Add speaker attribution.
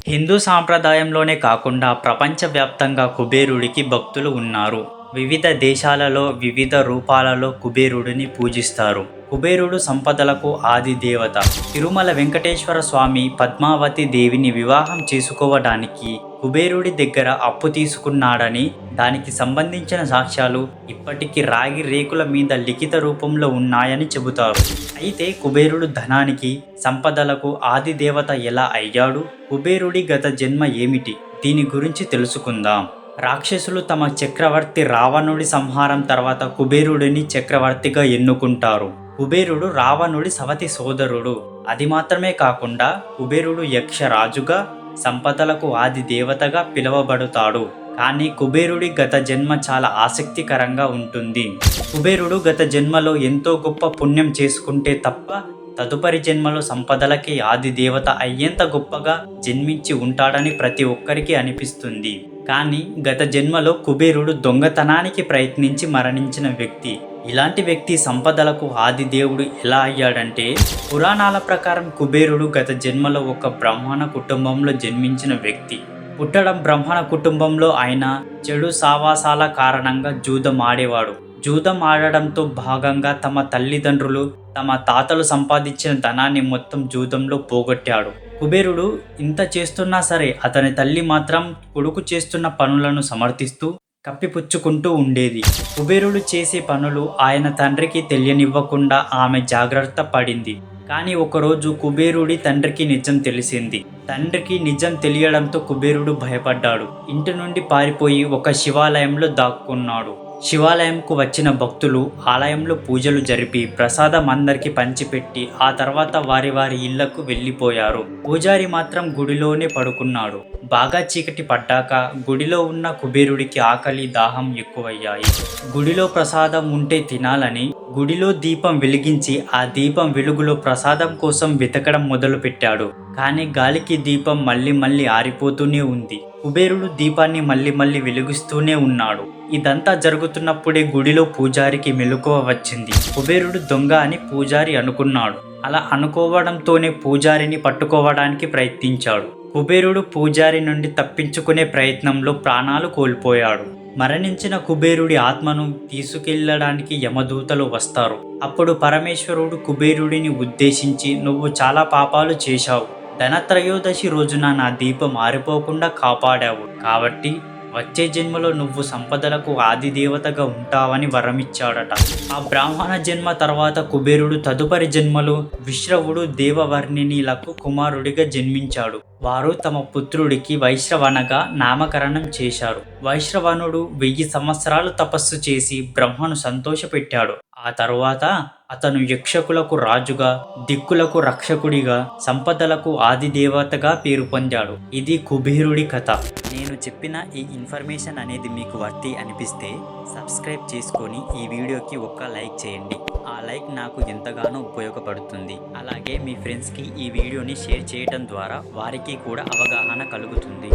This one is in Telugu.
Speaker 1: హిందూ సాంప్రదాయంలోనే కాకుండా ప్రపంచవ్యాప్తంగా కుబేరుడికి భక్తులు ఉన్నారు. వివిధ దేశాలలో వివిధ రూపాలలో కుబేరుడిని పూజిస్తారు. కుబేరుడు సంపదలకు ఆది దేవత. తిరుమల వెంకటేశ్వర స్వామి పద్మావతి దేవిని వివాహం చేసుకోవడానికి కుబేరుడి దగ్గర అప్పు తీసుకున్నాడని, దానికి సంబంధించిన సాక్ష్యాలు ఇప్పటికీ రాగి రేకుల మీద లిఖిత రూపంలో ఉన్నాయని చెబుతారు. అయితే కుబేరుడు ధనానికి, సంపదలకు ఆది దేవత ఎలా అయ్యాడు? కుబేరుడి గత జన్మ ఏమిటి? దీని గురించి తెలుసుకుందాం. రాక్షసులు తమ చక్రవర్తి రావణుడి సంహారం తర్వాత కుబేరుడిని చక్రవర్తిగా ఎన్నుకుంటారు. కుబేరుడు రావణుడి సవతి సోదరుడు. అది మాత్రమే కాకుండా కుబేరుడు యక్షరాజుగా, సంపదలకు ఆది దేవతగా పిలువబడతాడు. కానీ కుబేరుడి గత జన్మ చాలా ఆసక్తికరంగా ఉంటుంది. కుబేరుడు గత జన్మలో ఎంతో గొప్ప పుణ్యం చేసుకుంటే తప్ప తదుపరి జన్మలో సంపదలకి ఆది దేవత అయ్యేంత గొప్పగా జన్మించి ఉంటాడని ప్రతి ఒక్కరికి అనిపిస్తుంది. కానీ గత జన్మలో కుబేరుడు దొంగతనానికి ప్రయత్నించి మరణించిన వ్యక్తి. ఇలాంటి వ్యక్తి సంపదలకు ఆది దేవుడు ఎలా అయ్యాడంటే, పురాణాల ప్రకారం కుబేరుడు గత జన్మలో ఒక బ్రాహ్మణ కుటుంబంలో జన్మించిన వ్యక్తి. పుట్టడం బ్రాహ్మణ కుటుంబంలో అయినా చెడు సావాసాల కారణంగా జూదం ఆడేవాడు. జూదం ఆడడంతో భాగంగా తమ తల్లిదండ్రులు, తమ తాతలు సంపాదించిన ధనాన్ని మొత్తం జూదంలో పోగొట్టాడు. కుబేరుడు ఇంత చేస్తున్నా సరే అతని తల్లి మాత్రం కొడుకు చేస్తున్న పనులను సమర్థిస్తూ కప్పిపుచ్చుకుంటూ ఉండేది. కుబేరుడు చేసే పనులు ఆయన తండ్రికి తెలియనివ్వకుండా ఆమె జాగ్రత్త పడింది. కానీ ఒకరోజు కుబేరుడి తండ్రికి నిజం తెలిసింది. తండ్రికి నిజం తెలియడంతో కుబేరుడు భయపడ్డాడు. ఇంటి నుండి పారిపోయి ఒక శివాలయంలో దాక్కున్నాడు. శివాలయంకు వచ్చిన భక్తులు ఆలయంలో పూజలు జరిపి ప్రసాదం అందరికి పంచిపెట్టి ఆ తర్వాత వారి వారి ఇళ్లకు వెళ్ళిపోయారు. పూజారి మాత్రం గుడిలోనే పడుకున్నాడు. బాగా చీకటి పడ్డాక గుడిలో ఉన్న కుబేరుడికి ఆకలి, దాహం ఎక్కువయ్యాయి. గుడిలో ప్రసాదం ఉంటే తినాలని గుడిలో దీపం వెలిగించి ఆ దీపం వెలుగులో ప్రసాదం కోసం వెతకడం మొదలుపెట్టాడు. కానీ గాలికి దీపం మళ్ళీ ఆరిపోతూనే ఉంది. కుబేరుడు దీపాన్ని మళ్ళీ వెలిగిస్తూనే ఉన్నాడు. ఇదంతా జరుగుతున్నప్పుడే గుడిలో పూజారికి మెలకువ వచ్చింది. కుబేరుడు దొంగ అని పూజారి అనుకున్నాడు. అలా అనుకోవడంతోనే పూజారిని పట్టుకోవడానికి ప్రయత్నించాడు. కుబేరుడు పూజారి నుండి తప్పించుకునే ప్రయత్నంలో ప్రాణాలు కోల్పోయాడు. మరణించిన కుబేరుడి ఆత్మను తీసుకెళ్లడానికి యమదూతలు వస్తారు. అప్పుడు పరమేశ్వరుడు కుబేరుడిని ఉద్దేశించి, నువ్వు చాలా పాపాలు చేశావు. ధనత్రయోదశి రోజున నా దీపం ఆరిపోకుండా కాపాడావు. కాబట్టి వచ్చే జన్మలో నువ్వు సంపదలకు ఆది దేవతగా ఉంటావని వరమిచ్చాడట. ఆ బ్రాహ్మణ జన్మ తర్వాత కుబేరుడు తదుపరి జన్మలో విశ్రవుడు, దేవవర్ణినిలకు కుమారుడిగా జన్మించాడు. వారు తమ పుత్రుడికి వైశ్రవణగా నామకరణం చేశారు. వైశ్రవణుడు 1000 సంవత్సరాలు తపస్సు చేసి బ్రహ్మను సంతోషపెట్టాడు. ఆ తరువాత అతను యక్షకులకు రాజుగా, దిక్కులకు రక్షకుడిగా, సంపదలకు ఆది దేవతగా పేరు పొందాడు. ఇది కుబేరుడి కథ. నేను చెప్పిన ఈ ఇన్ఫర్మేషన్ అనేది మీకు వర్తి అనిపిస్తే సబ్స్క్రైబ్ చేసుకొని ఈ వీడియోకి ఒక్క లైక్ చేయండి. ఆ లైక్ నాకు ఎంతగానో ఉపయోగపడుతుంది. అలాగే మీ ఫ్రెండ్స్కి ఈ వీడియోని షేర్ చేయడం ద్వారా వారికి కూడా అవగాహన కలుగుతుంది.